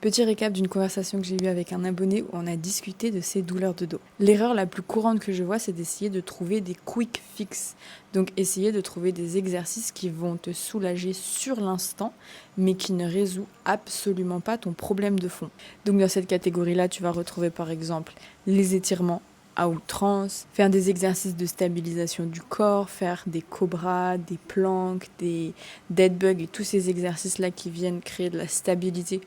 Petit récap d'une conversation que j'ai eue avec un abonné où on a discuté de ses douleurs de dos. L'erreur la plus courante que je vois, c'est d'essayer de trouver des quick fix. Donc essayer de trouver des exercices qui vont te soulager sur l'instant, mais qui ne résout absolument pas ton problème de fond. Donc dans cette catégorie-là, tu vas retrouver par exemple les étirements à outrance, faire des exercices de stabilisation du corps, faire des cobras, des planques, des dead bugs et tous ces exercices-là qui viennent créer de la stabilité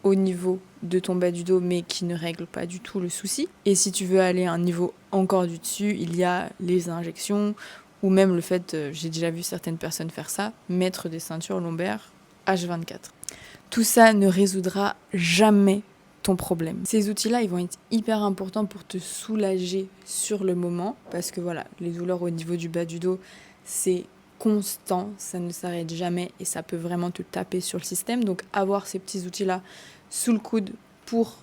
au niveau de ton bas du dos, mais qui ne règle pas du tout le souci. Et si tu veux aller à un niveau encore du dessus, il y a les injections, ou même le fait, j'ai déjà vu certaines personnes faire ça, mettre des ceintures lombaires H24. Tout ça ne résoudra jamais ton problème. Ces outils-là, ils vont être hyper importants pour te soulager sur le moment, parce que voilà, les douleurs au niveau du bas du dos, c'est constant, ça ne s'arrête jamais et ça peut vraiment te taper sur le système. Donc avoir ces petits outils-là sous le coude pour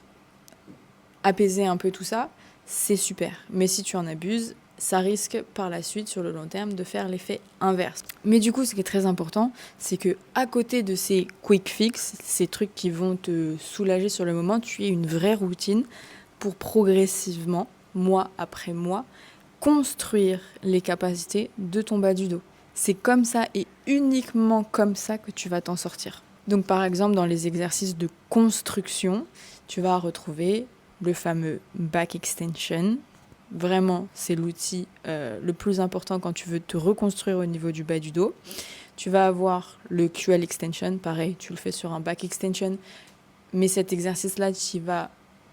apaiser un peu tout ça, c'est super. Mais si tu en abuses, ça risque par la suite, sur le long terme, de faire l'effet inverse. Mais du coup, ce qui est très important, c'est que à côté de ces quick fix, ces trucs qui vont te soulager sur le moment, tu aies une vraie routine pour progressivement, mois après mois, construire les capacités de ton bas du dos. C'est comme ça et uniquement comme ça que tu vas t'en sortir. Donc par exemple, dans les exercices de construction, tu vas retrouver le fameux back extension. Vraiment, c'est l'outil le plus important quand tu veux te reconstruire au niveau du bas du dos. Tu vas avoir le QL extension, pareil, tu le fais sur un back extension, mais cet exercice-là, tu y vas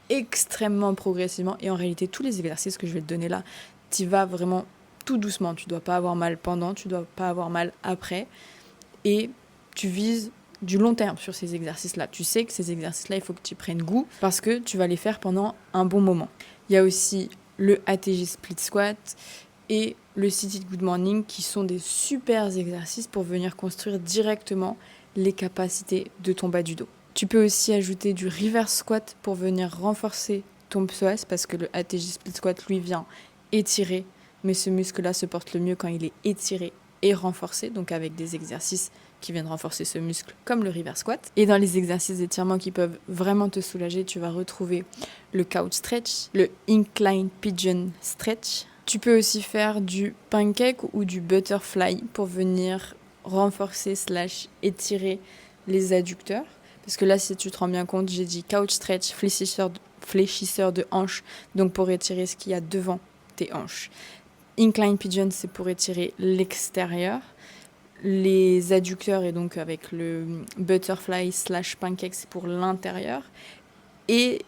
extrêmement progressivement. Et en réalité, tous les exercices que je vais te donner là, tu y vas vraiment tout doucement. Tu ne dois pas avoir mal pendant, tu ne dois pas avoir mal après. Et tu vises du long terme sur ces exercices-là. Tu sais que ces exercices-là, il faut que tu prennes goût parce que tu vas les faire pendant un bon moment. Il y a aussi le ATG Split Squat et le Seated Good Morning qui sont des super exercices pour venir construire directement les capacités de ton bas du dos. Tu peux aussi ajouter du reverse squat pour venir renforcer ton psoas parce que le ATG Split Squat, lui, vient étirer, mais ce muscle-là se porte le mieux quand il est étiré et renforcé, donc avec des exercices qui viennent renforcer ce muscle comme le reverse squat. Et dans les exercices d'étirement qui peuvent vraiment te soulager, tu vas retrouver le couch stretch, le incline pigeon stretch. Tu peux aussi faire du pancake ou du butterfly pour venir renforcer / étirer les adducteurs. Parce que là, si tu te rends bien compte, j'ai dit couch stretch, fléchisseur de hanches, donc pour étirer ce qu'il y a devant tes hanches. Incline pigeon, c'est pour étirer l'extérieur. Les adducteurs, et donc avec le butterfly / pancake, c'est pour l'intérieur. Et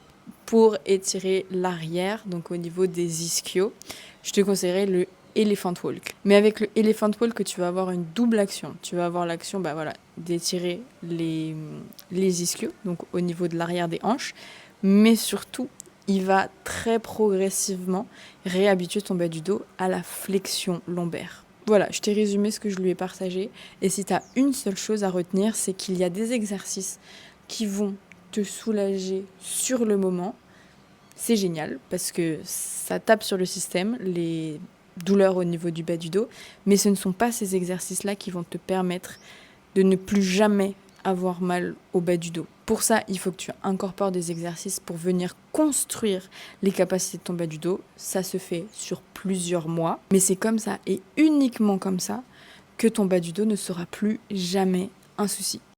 pour étirer l'arrière, donc au niveau des ischios, je te conseillerais le Elephant Walk. Mais avec le Elephant Walk, tu vas avoir une double action. Tu vas avoir l'action d'étirer les ischios, donc au niveau de l'arrière des hanches, mais surtout, il va très progressivement réhabituer ton bas du dos à la flexion lombaire. Voilà, je t'ai résumé ce que je lui ai partagé. Et si tu as une seule chose à retenir, c'est qu'il y a des exercices qui vont te soulager sur le moment. C'est génial parce que ça tape sur le système, les douleurs au niveau du bas du dos. Mais ce ne sont pas ces exercices-là qui vont te permettre de ne plus jamais avoir mal au bas du dos. Pour ça, il faut que tu incorpores des exercices pour venir construire les capacités de ton bas du dos. Ça se fait sur plusieurs mois, mais c'est comme ça et uniquement comme ça que ton bas du dos ne sera plus jamais un souci.